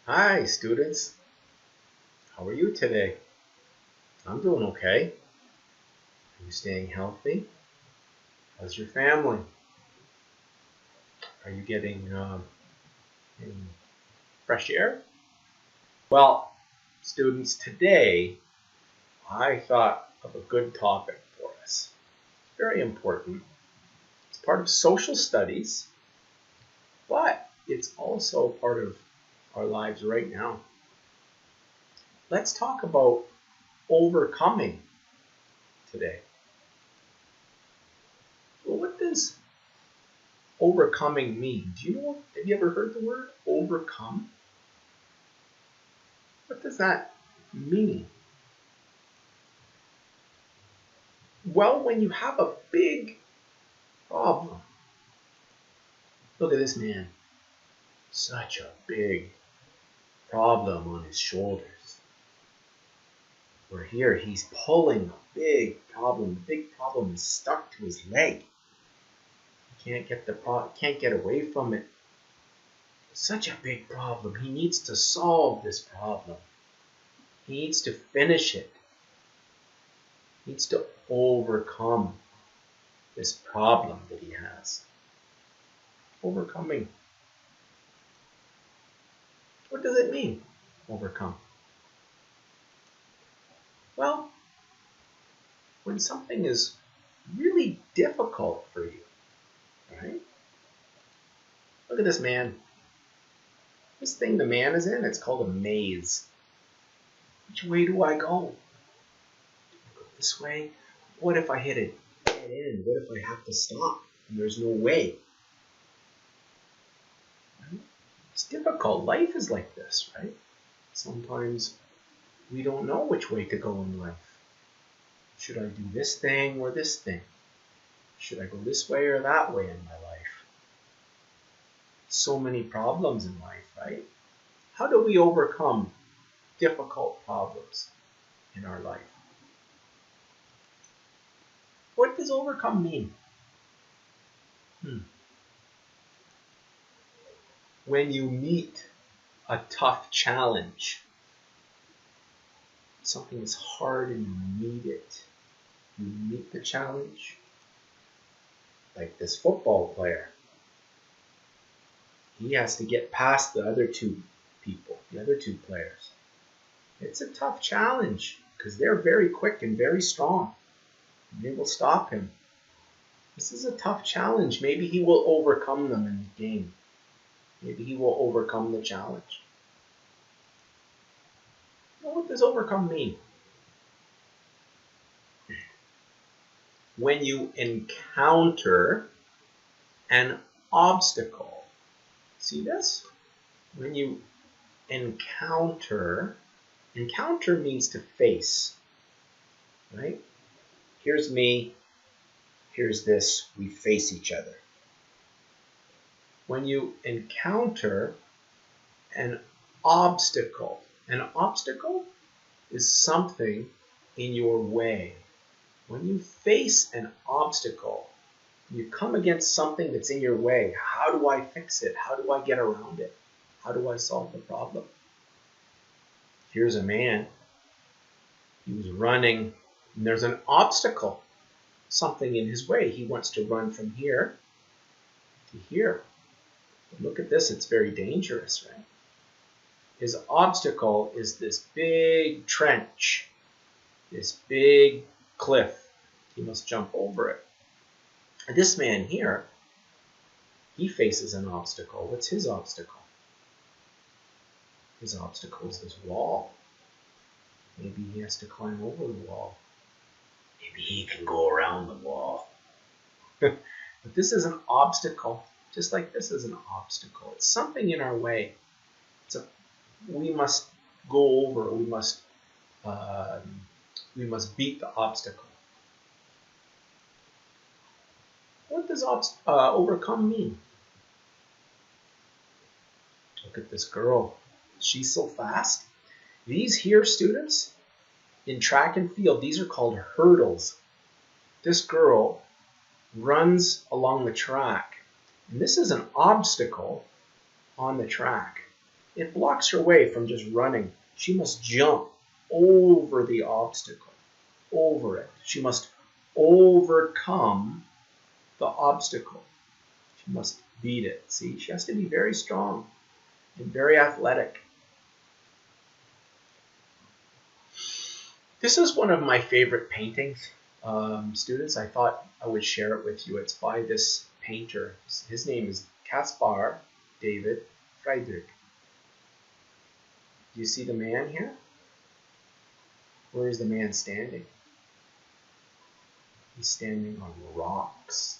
Hi, students. How are you today? I'm doing okay. Are you staying healthy? How's your family? Are you getting any fresh air? Well, students, today I thought of a good topic for us. Very important. It's part of social studies, but it's also part of our lives right now. Let's talk about overcoming today. Well, what does overcoming mean? Have you ever heard the word overcome? What does that mean? Well, when you have a big problem, look at this man, such a big problem on his shoulders. Where here he's pulling a big problem. The big problem is stuck to his leg. He can't get away from it. Such a big problem. He needs to solve this problem. He needs to finish it. He needs to overcome this problem that he has. Overcoming. What does it mean, overcome? Well, when something is really difficult for you, right? Look at this man. This thing the man is in, it's called a maze. Which way do I go? Go this way? What if I hit a dead end? What if I have to stop and there's no way? Right? It's difficult. Life is like this, right? Sometimes we don't know which way to go in life. Should I do this thing or this thing? Should I go this way or that way in my life? So many problems in life, right? How do we overcome difficult problems in our life? What does overcome mean? When you meet a tough challenge, something is hard and you meet it. You meet the challenge. Like this football player. He has to get past the other two people, the other two players. It's a tough challenge because they're very quick and very strong. And they will stop him. This is a tough challenge. Maybe he will overcome them in the game. Maybe he will overcome the challenge. Well, what does overcome mean? When you encounter an obstacle. See this? When you encounter means to face, right? Here's me, here's this, we face each other. When you encounter an obstacle is something in your way. When you face an obstacle, you come against something that's in your way. How do I fix it? How do I get around it? How do I solve the problem? Here's a man. He was running, and there's an obstacle, something in his way. He wants to run from here to here. But look at this, it's very dangerous, right? His obstacle is this big trench, this big cliff. He must jump over it. This man here, he faces an obstacle. What's his obstacle? His obstacle is this wall. Maybe he has to climb over the wall. Maybe he can go around the wall. But this is an obstacle, just like this is an obstacle. It's something in our way. We must go over. We must beat the obstacle. What does overcome mean? Look at this girl. She's so fast. These here students in track and field, these are called hurdles. This girl runs along the track. And this is an obstacle on the track. It blocks her way from just running. She must jump over the obstacle, over it. She must overcome the obstacle. She must beat it. See, she has to be very strong and very athletic. This is one of my favorite paintings, students. I thought I would share it with you. It's by this painter. His name is Caspar David Friedrich. Do you see the man here? Where is the man standing? He's standing on rocks.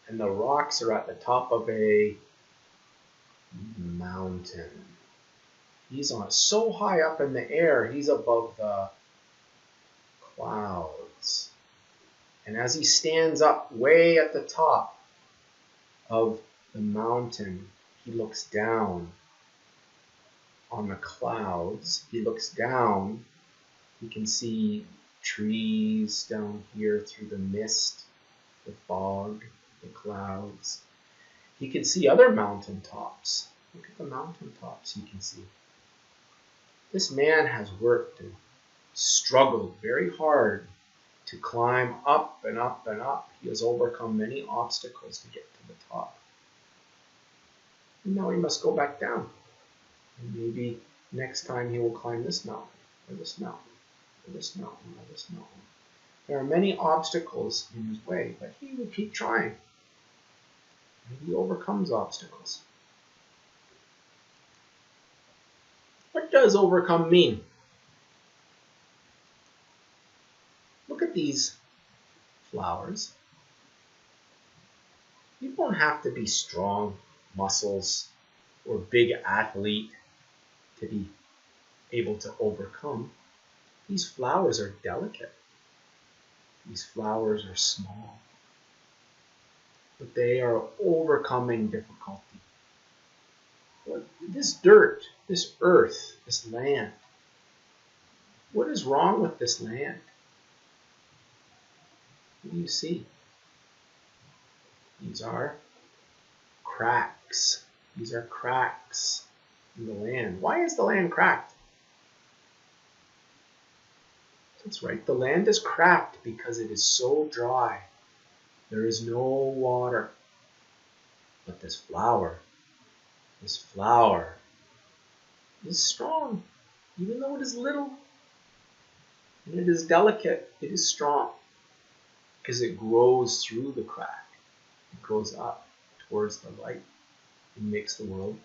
And the rocks are at the top of a mountain. He's on so high up in the air, he's above the clouds. And as he stands up way at the top of the mountain, he looks down on the clouds. He looks down. He can see trees down here through the mist, the fog, the clouds. He can see other mountain tops. Look at the mountain tops he can see. This man has worked and struggled very hard to climb up and up and up. He has overcome many obstacles to get to the top. And now he must go back down. And maybe next time he will climb this mountain, or this mountain, or this mountain, or this mountain. There are many obstacles in his way, but he will keep trying. And he overcomes obstacles. What does overcome mean? Look at these flowers. You don't have to be strong muscles or big athlete to be able to overcome. These flowers are delicate. These flowers are small. But they are overcoming difficulty. This dirt, this earth, this land, what is wrong with this land? What do you see? These are cracks. These are cracks in the land. Why is the land cracked? That's right, the land is cracked because it is so dry. There is no water. But this flower is strong. Even though it is little and it is delicate, it is strong because it grows through the crack. It grows up towards the light. It makes the world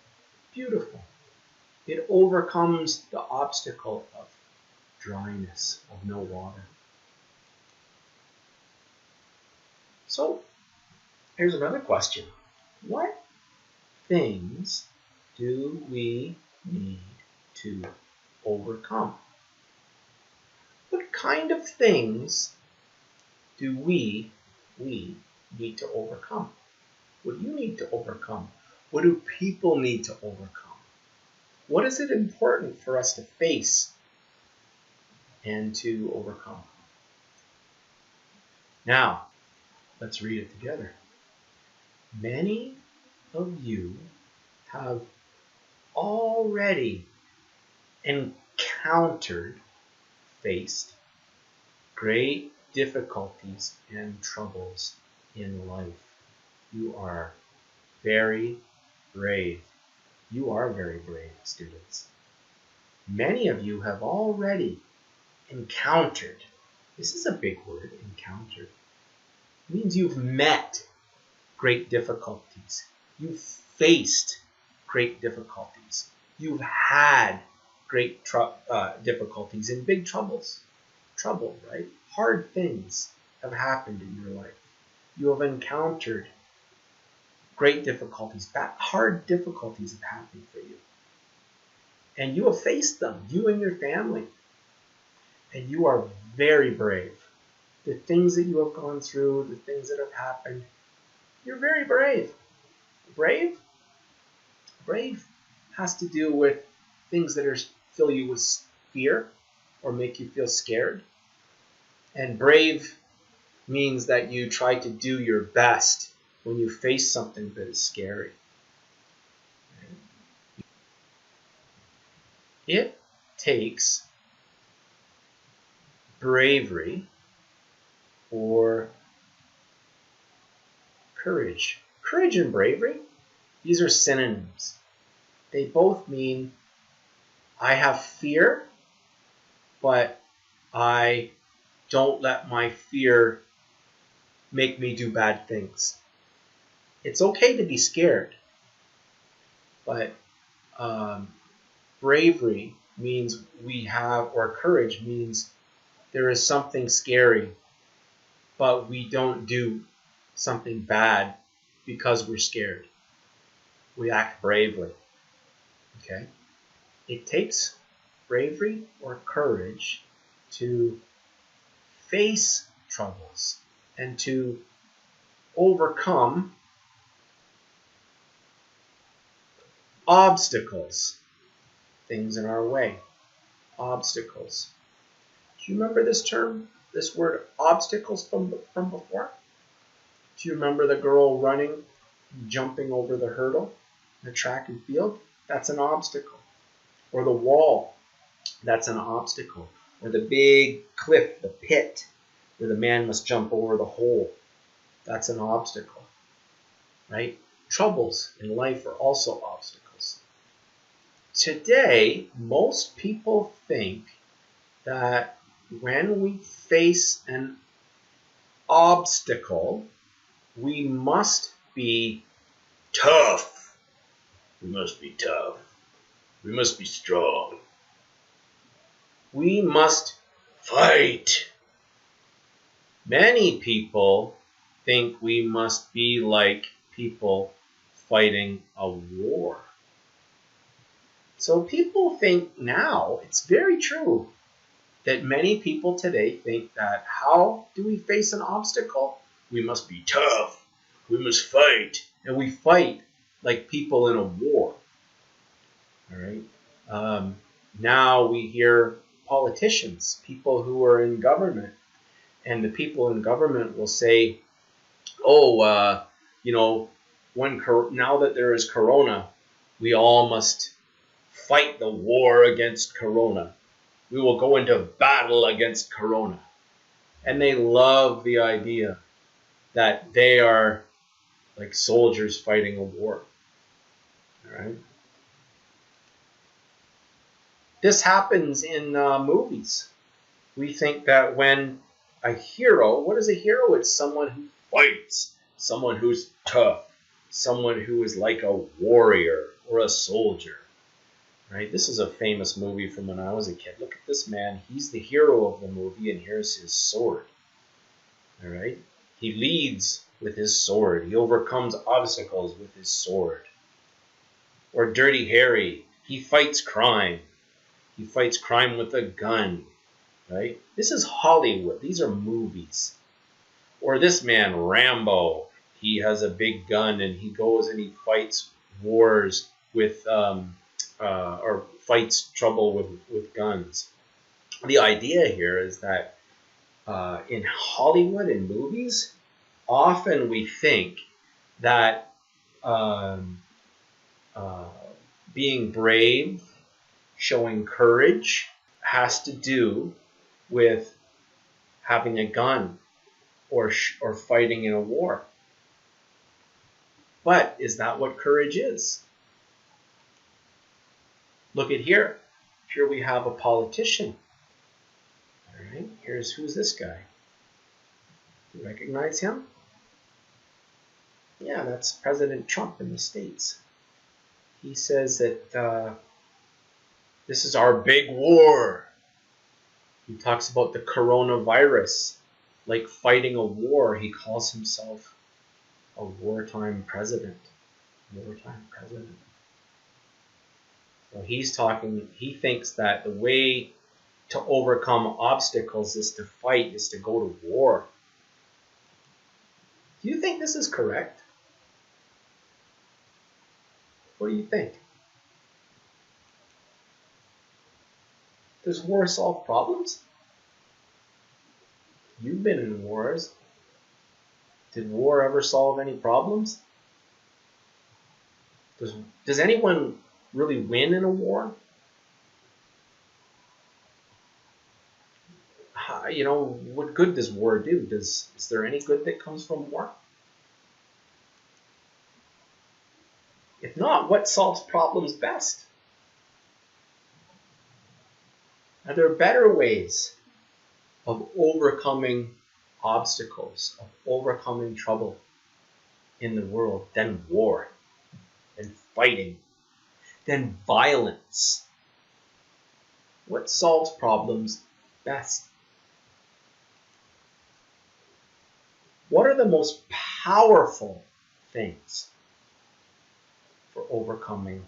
beautiful. It overcomes the obstacle of dryness, of no water. So, here's another question. What things do we need to overcome? What kind of things do we need to overcome? What do you need to overcome? What do people need to overcome? What is it important for us to face and to overcome? Now, let's read it together. Many of you have already faced great difficulties and troubles in life. You are very brave. You are very brave, students. Many of you have already encountered. This is a big word, encountered. It means you've met great difficulties. You've faced great difficulties. You've had great difficulties and big troubles. Trouble, right? Hard things have happened in your life. You have encountered great difficulties. Hard difficulties have happened for you. And you have faced them, you and your family. And you are very brave. The things that you have gone through, the things that have happened, you're very brave. Brave? Brave has to do with things that fill you with fear or make you feel scared. And brave means that you try to do your best when you face something that is scary. It takes bravery or courage. Courage and bravery, these are synonyms. They both mean I have fear, but I don't let my fear make me do bad things. It's okay to be scared, but bravery means we have, or courage means there is something scary, but we don't do something bad because we're scared. We act bravely. Okay? It takes bravery or courage to face troubles and to overcome obstacles, things in our way. Obstacles. Do you remember this term, this word obstacles from before? Do you remember the girl running, jumping over the hurdle in the track and field? That's an obstacle. Or the wall, that's an obstacle. Or the big cliff, the pit, where the man must jump over the hole. That's an obstacle, right? Troubles in life are also obstacles. Today, most people think that when we face an obstacle, we must be tough. We must be tough. We must be strong. We must fight. Many people think we must be like people fighting a war. So people think now, it's very true, that many people today think that how do we face an obstacle? We must be tough. We must fight. And we fight like people in a war. All right. Now we hear politicians, people who are in government, and the people in government will say, "Oh, now that there is Corona, we all must fight the war against Corona. We will go into battle against Corona." And they love the idea that they are like soldiers fighting a war. All right. This happens in movies. We think that when a hero, what is a hero? It's someone who fights, someone who's tough, someone who is like a warrior or a soldier. Right? This is a famous movie from when I was a kid. Look at this man. He's the hero of the movie, and here's his sword. All right? He leads with his sword. He overcomes obstacles with his sword. Or Dirty Harry. He fights crime. He fights crime with a gun. Right? This is Hollywood. These are movies. Or this man, Rambo. He has a big gun, and he goes and he fights wars with or fights trouble with guns. The idea here is that in Hollywood and movies, often we think that being brave, showing courage, has to do with having a gun or fighting in a war. But is that what courage is? Look at here. Here we have a politician. All right, who's this guy? Do you recognize him? Yeah, that's President Trump in the States. He says that this is our big war. He talks about the coronavirus, like fighting a war. He calls himself a wartime president. Wartime president. So he thinks that the way to overcome obstacles is to fight, is to go to war. Do you think this is correct? What do you think? Does war solve problems? You've been in wars. Did war ever solve any problems? Does anyone really win in a war? what good does war do? Is there any good that comes from war? If not, what solves problems best? Are there better ways of overcoming obstacles, of overcoming trouble in the world than war, than fighting, than violence? What solves problems best? What are the most powerful things for overcoming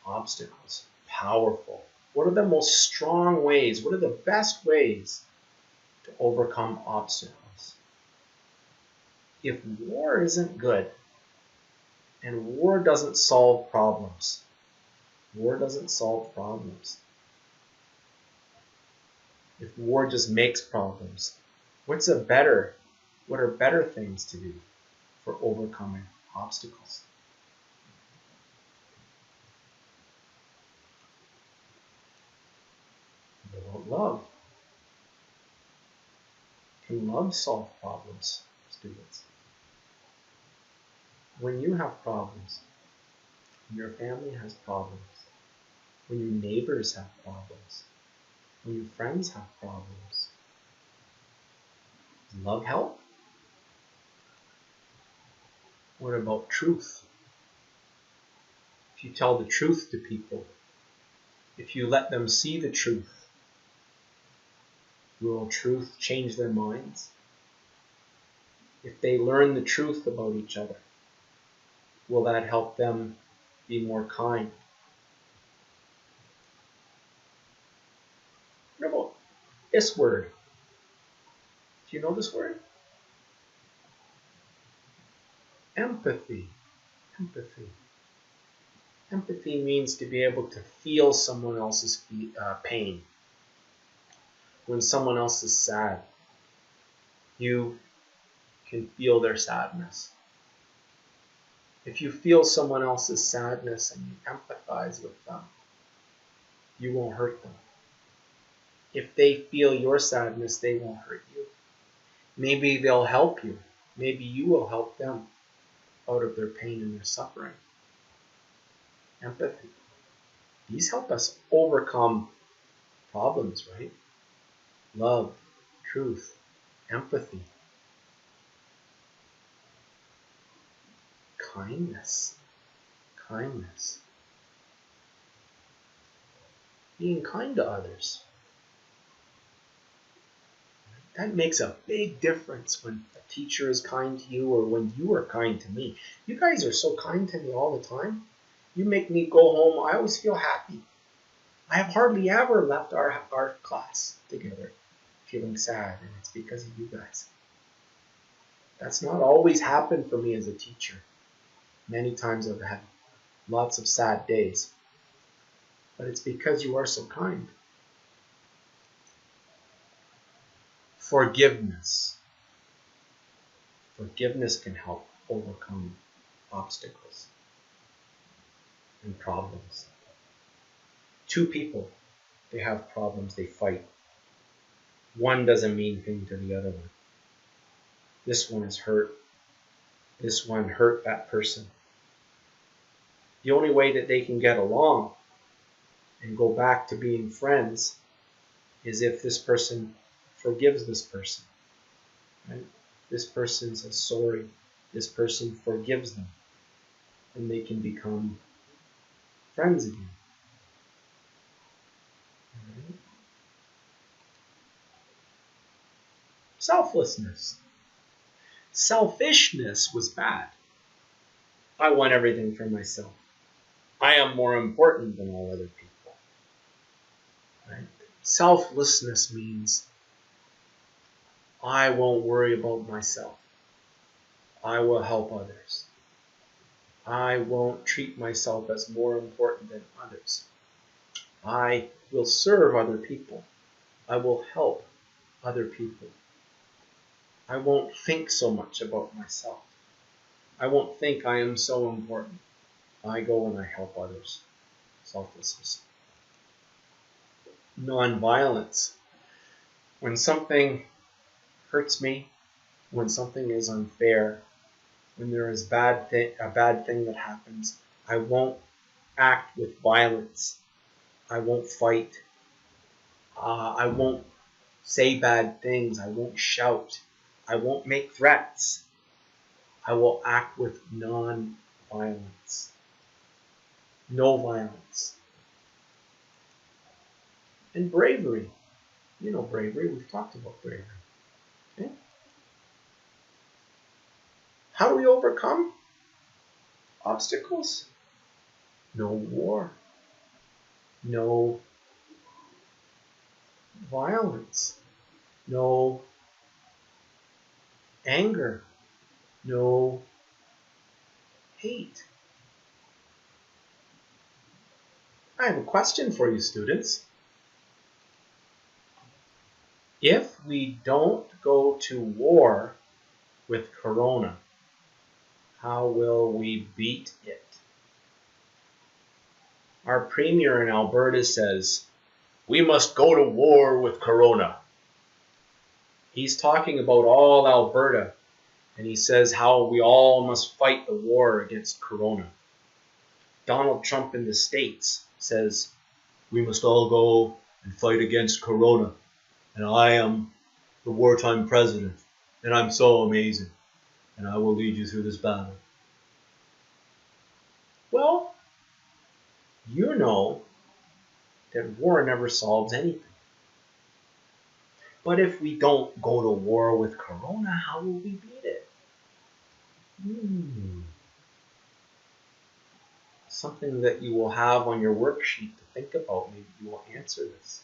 obstacles? Powerful. What are the most strong ways? What are the best ways to overcome obstacles? If war isn't good, and war doesn't solve problems, if war just makes problems, what are better things to do for overcoming obstacles? What about love? Can love solve problems, students? When you have problems, when your family has problems, when your neighbors have problems, when your friends have problems, does love help? What about truth? If you tell the truth to people, if you let them see the truth, will truth change their minds? If they learn the truth about each other, will that help them be more kind? What about this word? Do you know this word? Empathy. Empathy. Empathy means to be able to feel someone else's pain. When someone else is sad, you can feel their sadness. If you feel someone else's sadness and you empathize with them, you won't hurt them. If they feel your sadness, they won't hurt you. Maybe they'll help you. Maybe you will help them out of their pain and their suffering. Empathy. These help us overcome problems, right? Love, truth, empathy, kindness. Kindness. Being kind to others. That makes a big difference when a teacher is kind to you or when you are kind to me. You guys are so kind to me all the time. You make me go home. I always feel happy. I have hardly ever left our class together feeling sad, and it's because of you guys. That's not always happened for me as a teacher. Many times I've had lots of sad days. But it's because you are so kind. Forgiveness. Forgiveness can help overcome obstacles and problems. Two people, they have problems, they fight. One does a mean thing to the other one. This one is hurt. This one hurt that person. The only way that they can get along and go back to being friends is if this person forgives this person. Right? This person says sorry. This person forgives them. And they can become friends again. Right? Selflessness. Selfishness was bad. I want everything for myself. I am more important than all other people. Right? Selflessness means I won't worry about myself. I will help others. I won't treat myself as more important than others. I will serve other people. I will help other people. I won't think so much about myself. I won't think I am so important. I go and I help others. Selflessness. Non-violence. When something hurts me, when something is unfair, when there is a bad thing that happens, I won't act with violence. I won't fight. I won't say bad things. I won't shout. I won't make threats. I will act with non-violence. No violence. And bravery. You know bravery. We've talked about bravery. Okay? How do we overcome obstacles? No war. No violence. No anger. No hate. I have a question for you, students. If we don't go to war with Corona, how will we beat it? Our premier in Alberta says, we must go to war with Corona. He's talking about all Alberta, and he says how we all must fight the war against Corona. Donald Trump in the States says, we must all go and fight against Corona. And I am the wartime president, and I'm so amazing, and I will lead you through this battle. Well, you know that war never solves anything. But if we don't go to war with Corona, how will we beat it? Something that you will have on your worksheet to think about. Maybe you will answer this.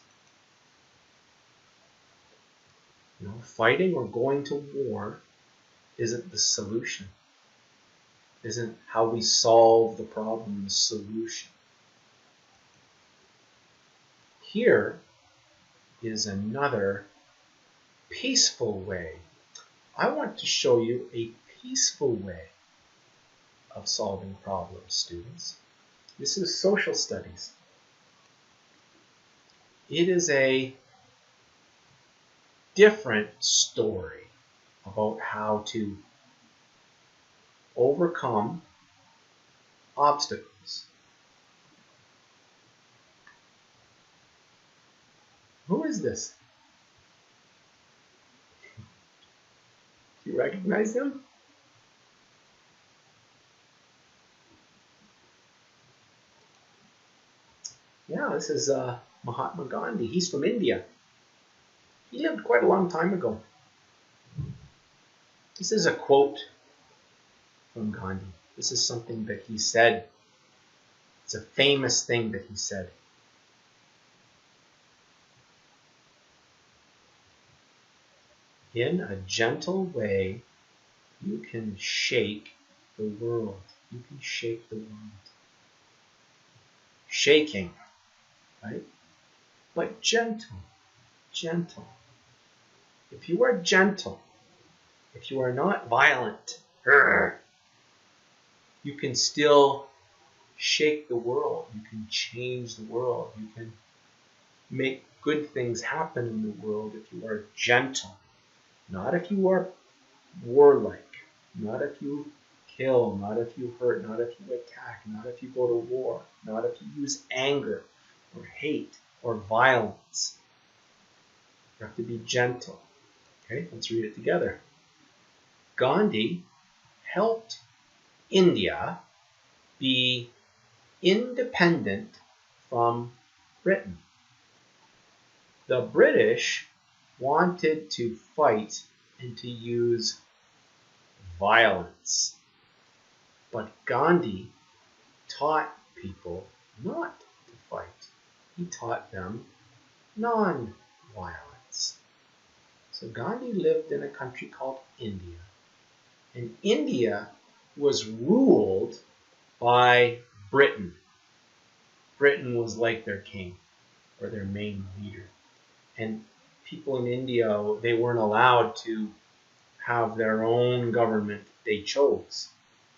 You know, fighting or going to war isn't the solution. Isn't how we solve the problem the solution. Here is another peaceful way. I want to show you a peaceful way of solving problems, students. This is social studies. It is a different story about how to overcome obstacles. Who is this? Do you recognize him? Yeah, this is Mahatma Gandhi. He's from India. He lived quite a long time ago. This is a quote from Gandhi. This is something that he said. It's a famous thing that he said. In a gentle way, you can shake the world. You can shake the world. Shaking, right? But gentle, gentle. If you are gentle, if you are not violent, you can still shake the world. You can change the world. You can make good things happen in the world if you are gentle. Not if you are warlike. Not if you kill. Not if you hurt. Not if you attack. Not if you go to war. Not if you use anger or hate or violence. You have to be gentle. Okay, let's read it together. Gandhi helped India be independent from Britain. The British wanted to fight and to use violence. But Gandhi taught people not to fight. He taught them non-violence. So Gandhi lived in a country called India. And India was ruled by Britain. Britain was like their king or their main leader. And people in India, they weren't allowed to have their own government they chose.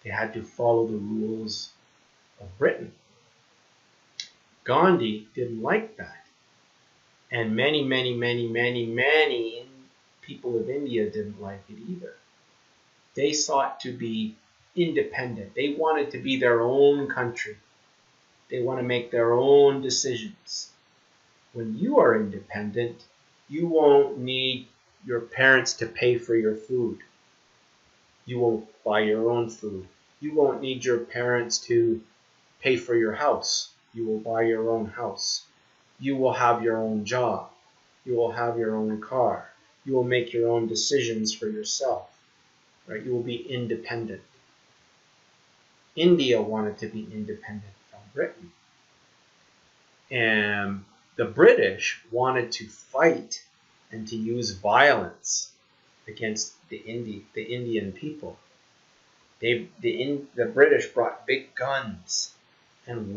They had to follow the rules of Britain. Gandhi didn't like that. And many people of India didn't like it either. They sought to be independent. They wanted to be their own country. They want to make their own decisions. When you are independent, you won't need your parents to pay for your food. You won't buy your own food. You won't need your parents to pay for your house. You will buy your own house. You will have your own job. You will have your own car. You will make your own decisions for yourself. Right? You will be independent. India wanted to be independent from Britain. And the British wanted to fight and to use violence against the Indian people. The British brought big guns and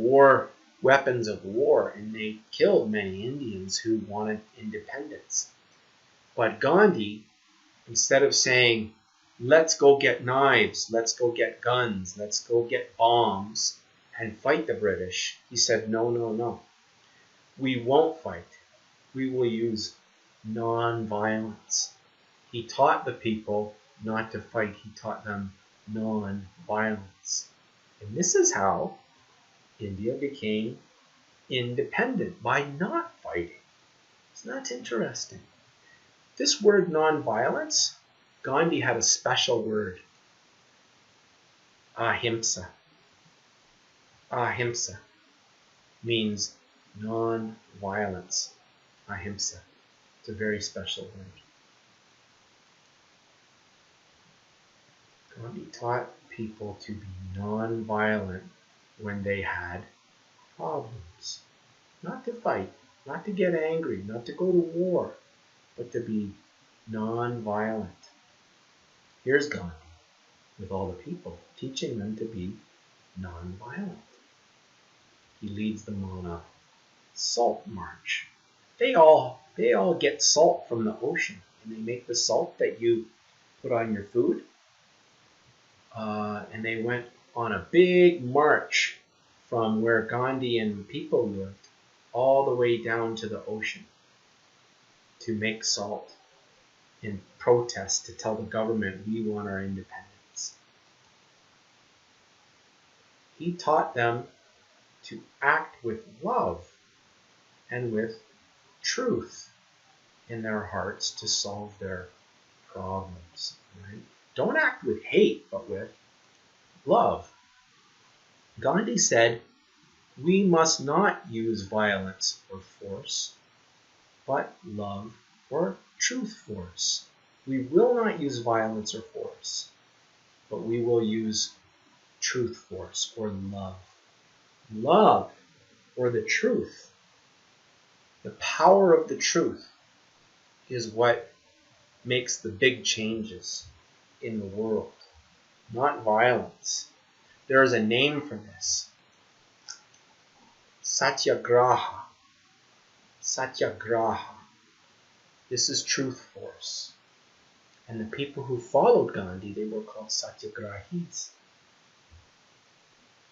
weapons of war, and they killed many Indians who wanted independence. But Gandhi, instead of saying, let's go get knives, let's go get guns, let's go get bombs and fight the British, he said, no. We won't fight. We will use non-violence. He taught the people not to fight. He taught them non-violence. And this is how India became independent, by not fighting. Isn't that interesting? This word non-violence, Gandhi had a special word, ahimsa. Ahimsa means non-violence. Ahimsa. It's a very special word. Gandhi taught people to be non-violent when they had problems. Not to fight, not to get angry, not to go to war, but to be non-violent. Here's Gandhi with all the people, teaching them to be non-violent. He leads them on a salt march. They all get salt from the ocean, and they make the salt that you put on your food. And they went on a big march from where Gandhi and people lived all the way down to the ocean to make salt in protest, to tell the government we want our independence. He taught them to act with love and with truth in their hearts to solve their problems. Right? Don't act with hate, but with love. Gandhi said, we must not use violence or force, but love or truth force. We will not use violence or force, but we will use truth force or love. Love, or the truth, the power of the truth, is what makes the big changes in the world, not violence. There is a name for this. Satyagraha. Satyagraha. This is truth force. And the people who followed Gandhi, they were called Satyagrahis.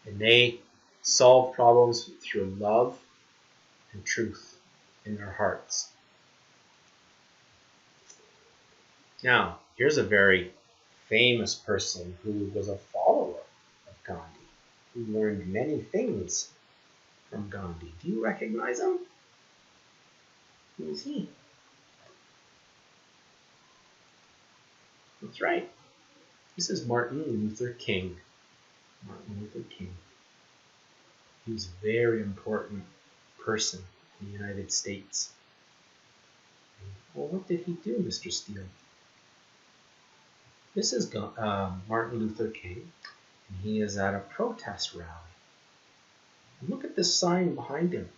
And they solved problems through love and truth in their hearts. Now, here's a very famous person who was a follower of Gandhi, who learned many things from Gandhi. Do you recognize him? Who is he? That's right. This is Martin Luther King. Martin Luther King. He was a very important person in the United States. Well, what did he do, Mr. Steele? This is Martin Luther King, and he is at a protest rally. Look at this sign behind him.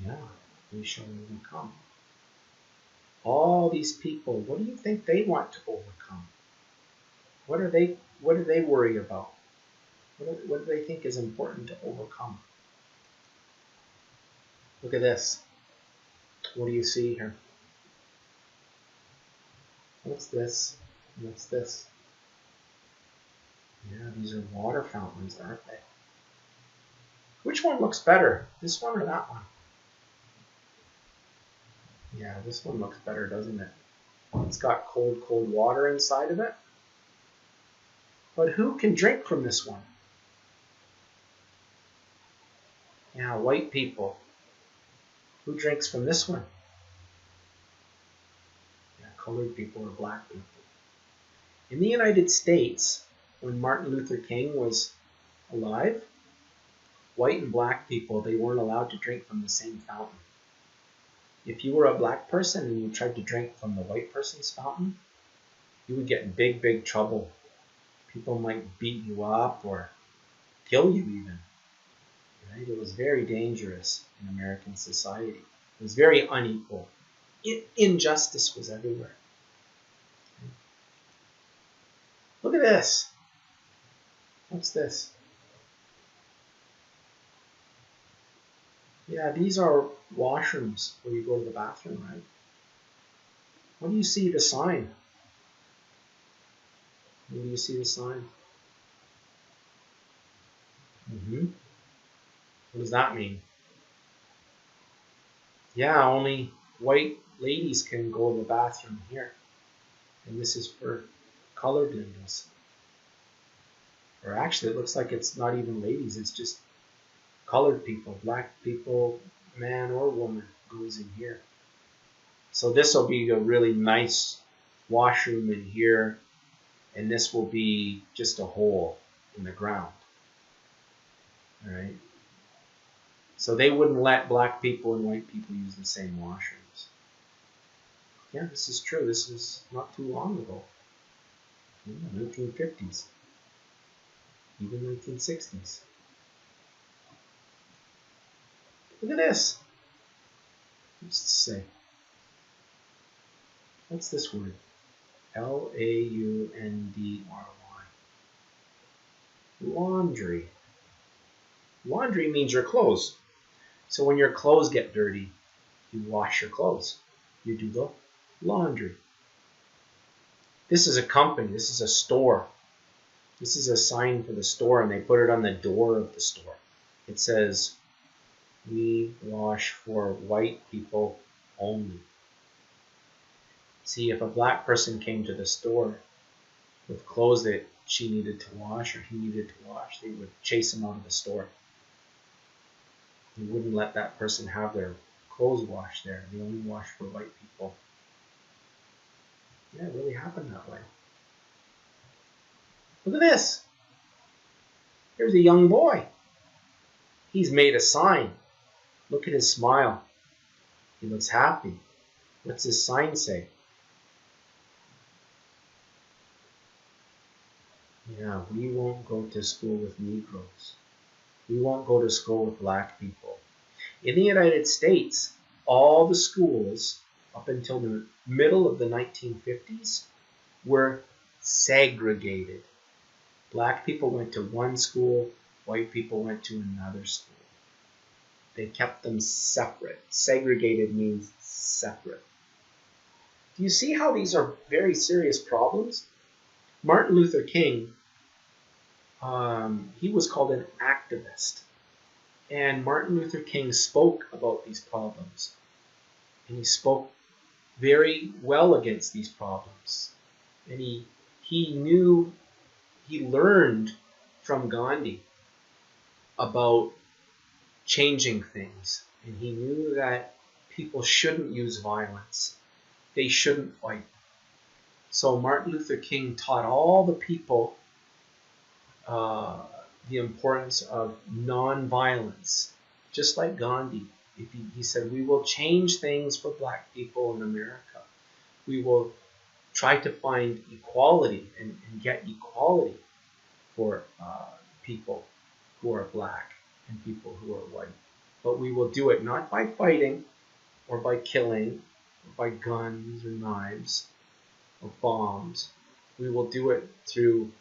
Yeah, we shall overcome. All these people, what do you think they want to overcome? What do they worry about? What do they think is important to overcome? Look at this. What do you see here? What's this? What's this? Yeah, these are water fountains, aren't they? Which one looks better? This one or that one? Yeah, this one looks better, doesn't it? It's got cold, cold water inside of it. But who can drink from this one? Yeah, white people. Who drinks from this one? Yeah, colored people or black people. In the United States, when Martin Luther King was alive, white and black people, they weren't allowed to drink from the same fountain. If you were a black person and you tried to drink from the white person's fountain, you would get in big, big trouble. People might beat you up or kill you even. Right? It was very dangerous in American society. It was very unequal. Injustice was everywhere. Look at this. What's this? Yeah, these are washrooms where you go to the bathroom, right? What do you see the sign? What do you see the sign? What does that mean? Yeah, only white ladies can go to the bathroom here. And this is for colored ladies. Or actually, it looks like it's not even ladies, it's just colored people, black people, man or woman goes in here. So this will be a really nice washroom in here, and this will be just a hole in the ground. All right. So they wouldn't let black people and white people use the same washrooms. Yeah, this is true. This is not too long ago. Yeah, 1950s, even 1960s. Look at this. What's it say? What's this word? Laundry. Laundry. Laundry means your clothes. So when your clothes get dirty, you wash your clothes. You do the laundry. This is a company. This is a store. This is a sign for the store, and they put it on the door of the store. It says, "We wash for white people only." See, if a black person came to the store with clothes that she needed to wash or he needed to wash, they would chase him out of the store. They wouldn't let that person have their clothes washed there. They only wash for white people. Yeah, it really happened that way. Look at this. Here's a young boy. He's made a sign. Look at his smile. He looks happy. What's his sign say? Yeah, we won't go to school with Negroes. We won't go to school with black people. In the United States, all the schools up until the middle of the 1950s were segregated. Black people went to one school, white people went to another school. They kept them separate. Segregated means separate. Do you see how these are very serious problems? Martin Luther King, he was called an activist. And Martin Luther King spoke about these problems. And he spoke very well against these problems. And he learned from Gandhi about changing things. And he knew that people shouldn't use violence. They shouldn't fight. So Martin Luther King taught all the people the importance of non-violence, just like Gandhi. He said, we will change things for black people in America. We will try to find equality and get equality for people who are black and people who are white. But we will do it not by fighting or by killing or by guns or knives or bombs. We will do it through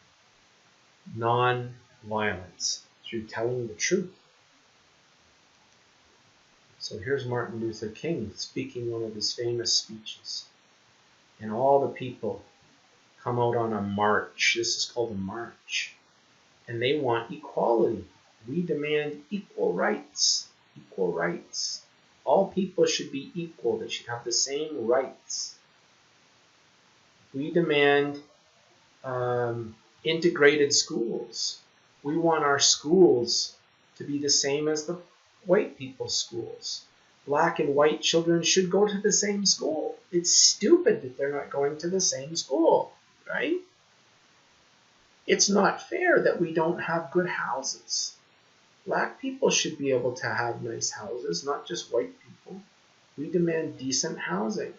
non-violence, through telling the truth. So here's Martin Luther King speaking one of his famous speeches. And all the people come out on a march. This is called a march. And they want equality. We demand equal rights. Equal rights. All people should be equal. They should have the same rights. We demand integrated schools. We want our schools to be the same as the white people's schools. Black and white children should go to the same school. It's stupid that they're not going to the same school, right? It's not fair that we don't have good houses. Black people should be able to have nice houses, not just white people. We demand decent housing.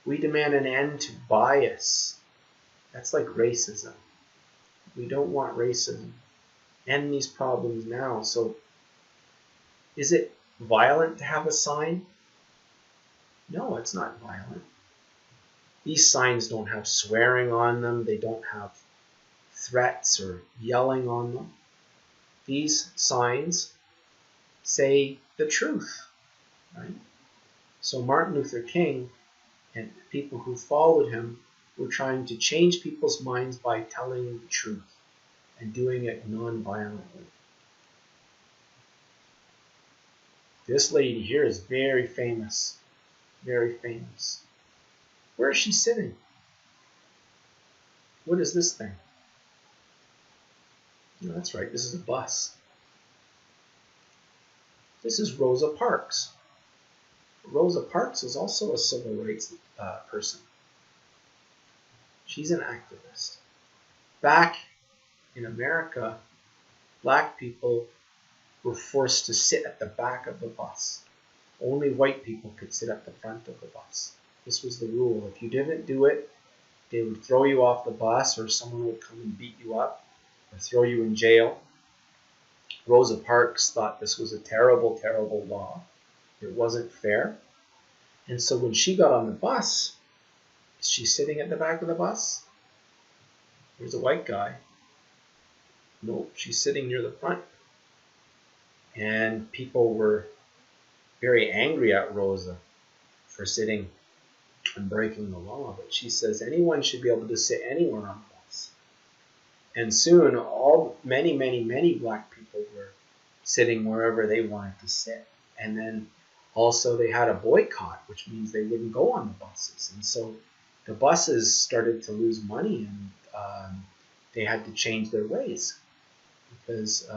We demand an end to bias. That's like racism. We don't want racism. End these problems now. So, is it violent to have a sign? No, it's not violent. These signs don't have swearing on them. They don't have threats or yelling on them. These signs say the truth, right? So Martin Luther King and people who followed him were trying to change people's minds by telling the truth and doing it non-violently. This lady here is very famous. Very famous. Where is she sitting? What is this thing? No, that's right, this is a bus. This is Rosa Parks. Rosa Parks is also a civil rights person. She's an activist. Back in America, black people were forced to sit at the back of the bus. Only white people could sit at the front of the bus. This was the rule. If you didn't do it, they would throw you off the bus, or someone would come and beat you up or throw you in jail. Rosa Parks thought this was a terrible, terrible law. It wasn't fair. And so when she got on the bus, is she sitting at the back of the bus? There's a white guy. Nope, she's sitting near the front. And people were very angry at Rosa for sitting and breaking the law. But she says anyone should be able to sit anywhere on the bus. And soon, many black people were sitting wherever they wanted to sit. And then also they had a boycott, which means they wouldn't go on the buses. And so the buses started to lose money, and they had to change their ways because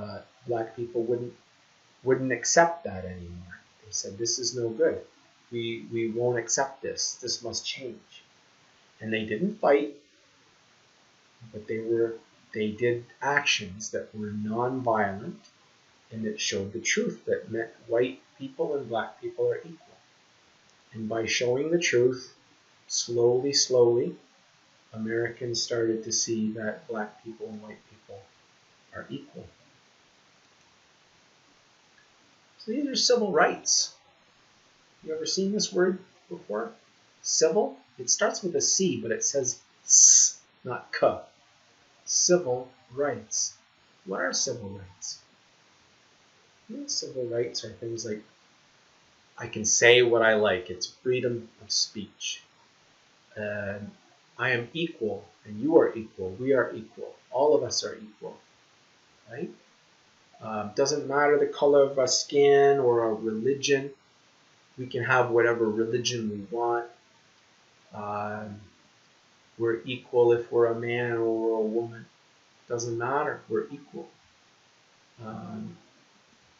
black people wouldn't accept that anymore. They said, this is no good. We won't accept this. This must change. And they didn't fight, but they did actions that were non-violent and that showed the truth, that meant white people and black people are equal. And by showing the truth, slowly, Americans started to see that black people and white people are equal. So these are civil rights. You ever seen this word before? Civil? It starts with a C, but it says S, not K. Civil rights. What are civil rights? Civil rights are things like I can say what I like. It's freedom of speech. I am equal and you are equal. We are equal. All of us are equal. Right? Doesn't matter the color of our skin or our religion. We can have whatever religion we want. We're equal if we're a man or we're a woman. Doesn't matter. We're equal.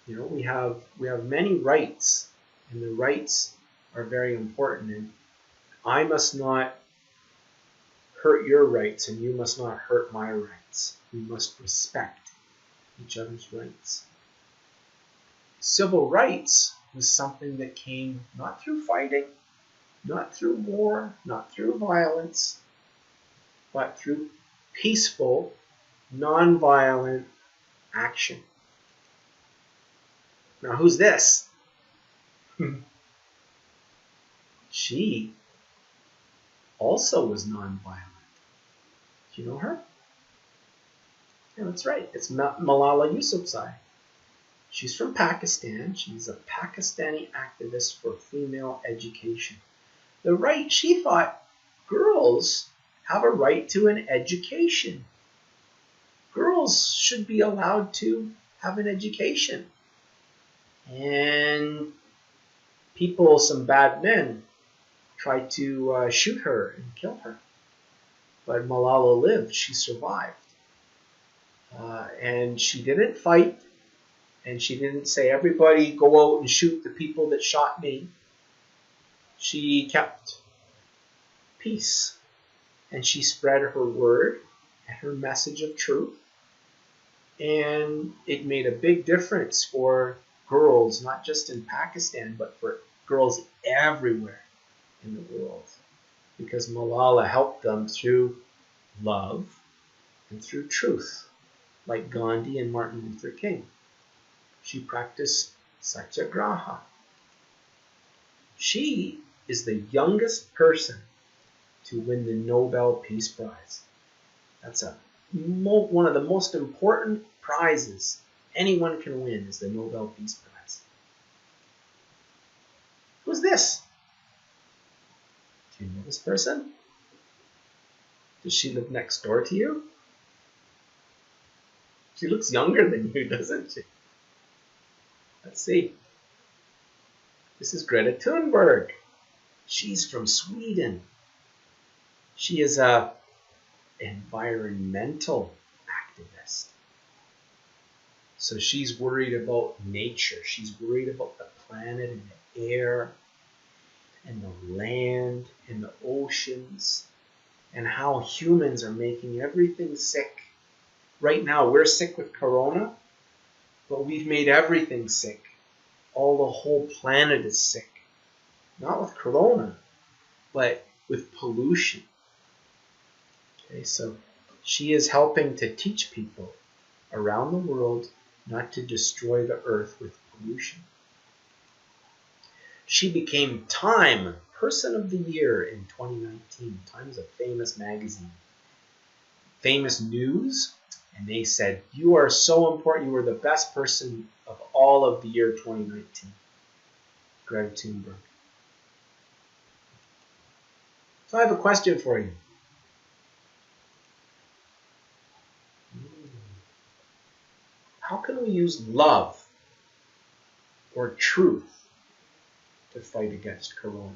We have many rights, and the rights are very important. And I must not hurt your rights, and you must not hurt my rights. We must respect each other's rights. Civil rights was something that came not through fighting, not through war, not through violence, but through peaceful, non-violent action. Now, who's this? She also was non-violent. Do you know her? Yeah, that's right. It's Malala Yousafzai. She's from Pakistan. She's a Pakistani activist for female education. She thought girls have a right to an education. Girls should be allowed to have an education. And people, some bad men, tried to shoot her and kill her. But Malala lived. She survived. And she didn't fight. And she didn't say, everybody go out and shoot the people that shot me. She kept peace. And she spread her word and her message of truth. And it made a big difference for girls, not just in Pakistan, but for girls everywhere in the world. Because Malala helped them through love and through truth, like Gandhi and Martin Luther King. She practiced satyagraha. She is the youngest person to win the Nobel Peace Prize. That's one of the most important prizes anyone can win, is the Nobel Peace Prize. Who's this? Do you know this person? Does she live next door to you? She looks younger than you, doesn't she? Let's see. This is Greta Thunberg. She's from Sweden. She is an environmental activist. So she's worried about nature. She's worried about the planet and the air and the land and the oceans and how humans are making everything sick. Right now, we're sick with corona, but we've made everything sick. The whole planet is sick. Not with corona, but with pollution. Okay, so she is helping to teach people around the world not to destroy the earth with pollution. She became Time Person of the Year in 2019. Time is a famous magazine, famous news, and they said, you are so important, you are the best person of all of the year 2019. Greta Thunberg. So I have a question for you. How can we use love or truth to fight against corona?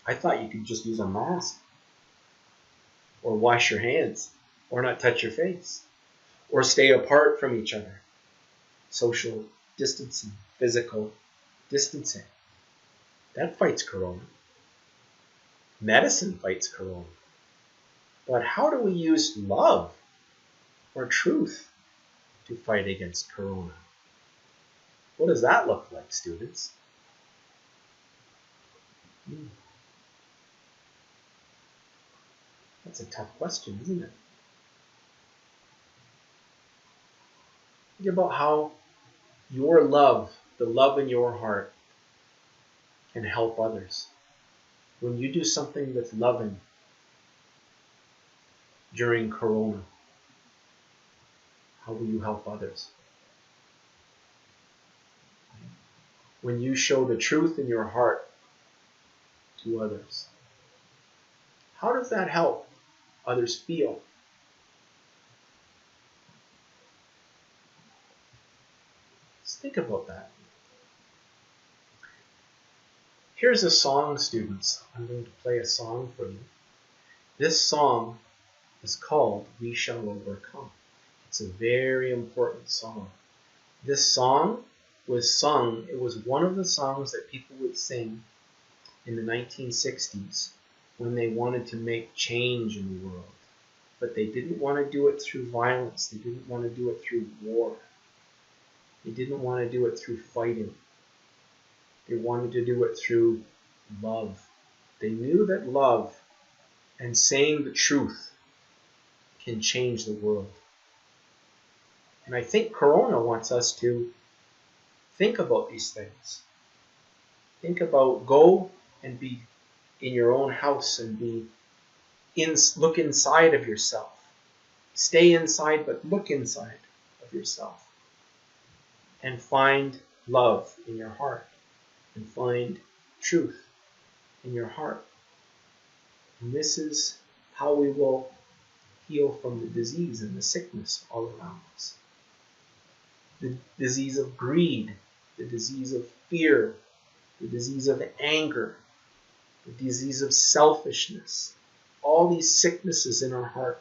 I thought you could just use a mask, or wash your hands, or not touch your face, or stay apart from each other. Social distancing, physical distancing. That fights corona. Medicine fights corona. But how do we use love or truth to fight against corona? What does that look like, students? That's a tough question, isn't it? Think about how your love, the love in your heart, can help others. When you do something that's loving during corona, how will you help others? When you show the truth in your heart to others, how does that help others feel? Just think about that. Here's a song, students. I'm going to play a song for you. This song is called We Shall Overcome. It's a very important song. This song was sung, it was one of the songs that people would sing in the 1960s when they wanted to make change in the world. But they didn't want to do it through violence. They didn't want to do it through war. They didn't want to do it through fighting. They wanted to do it through love. They knew that love and saying the truth can change the world. And I think Corona wants us to think about these things. Think about, go and be in your own house and look inside of yourself. Stay inside, but look inside of yourself. And find love in your heart. And find truth in your heart. And this is how we will heal from the disease and the sickness all around us. The disease of greed, the disease of fear, the disease of anger, the disease of selfishness, all these sicknesses in our heart.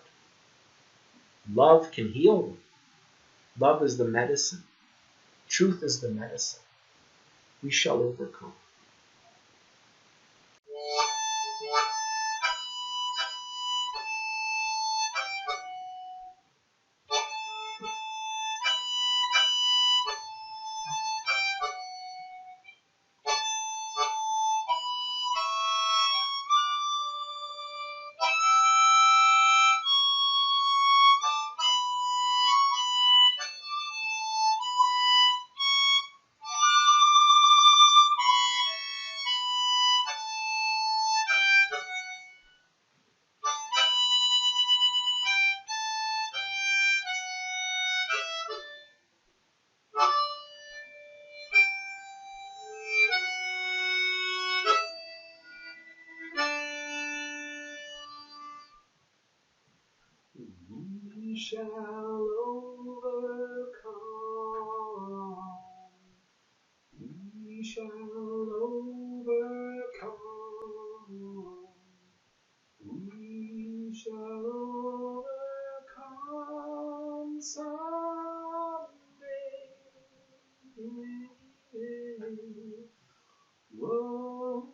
Love can heal them. Love is the medicine. Truth is the medicine. We shall overcome. We shall overcome. We shall overcome. We shall overcome someday. Woe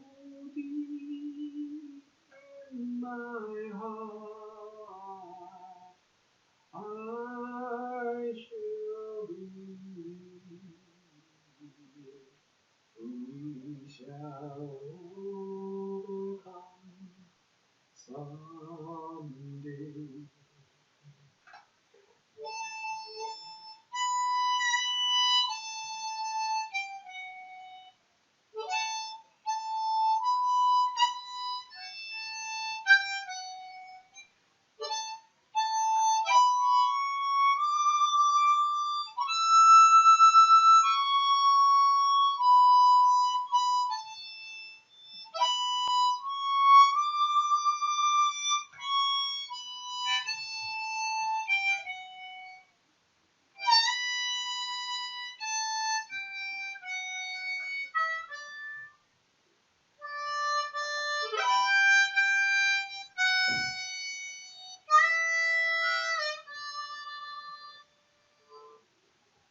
deep in my heart, I shall believe. We shall overcome someday.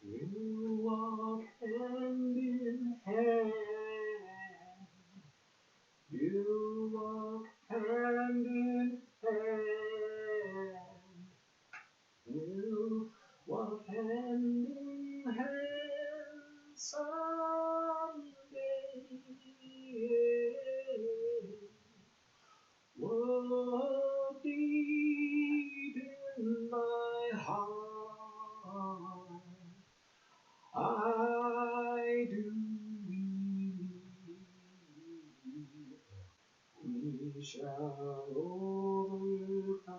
We'll walk hand in hand. We'll walk hand in hand. We'll walk hand in hand someday. Woe deep in my heart, I do believe we shall overcome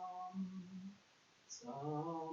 someday.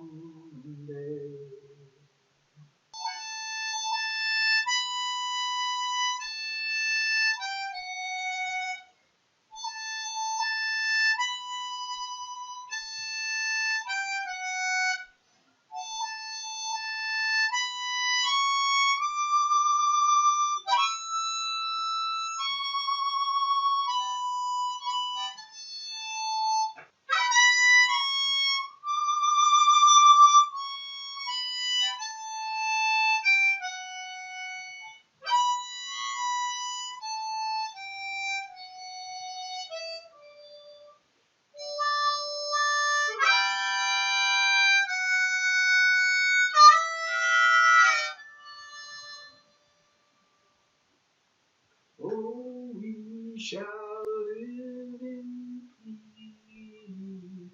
Oh, we shall live in peace.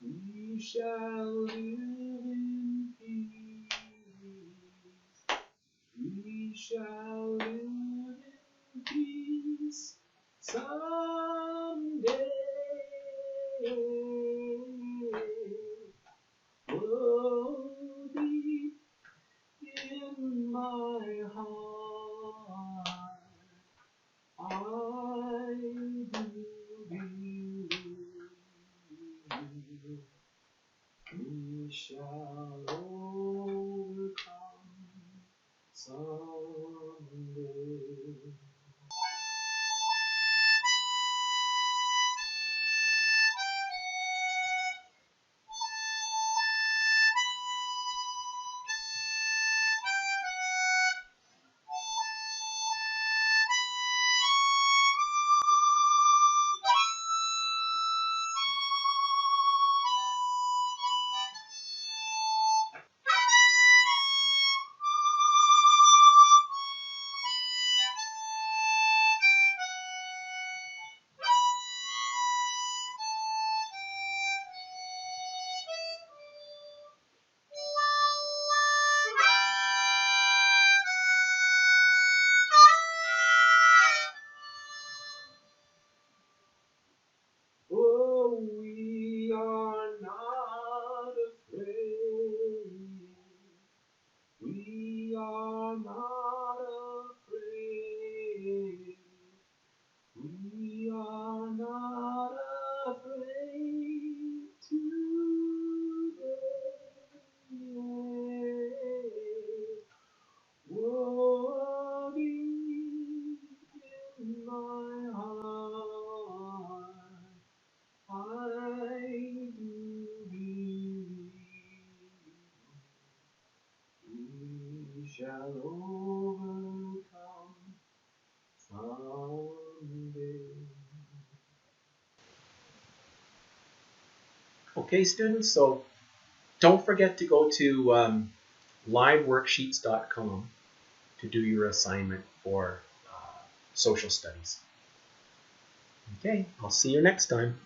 We shall live in peace. We shall live in peace someday. Oh, deep in my heart, I do believe we shall overcome someday. are not afraid. We are not afraid today. Oh, deep in my heart, I do believe we shall overcome someday. Okay, students, so don't forget to go to liveworksheets.com to do your assignment for social studies. Okay, I'll see you next time.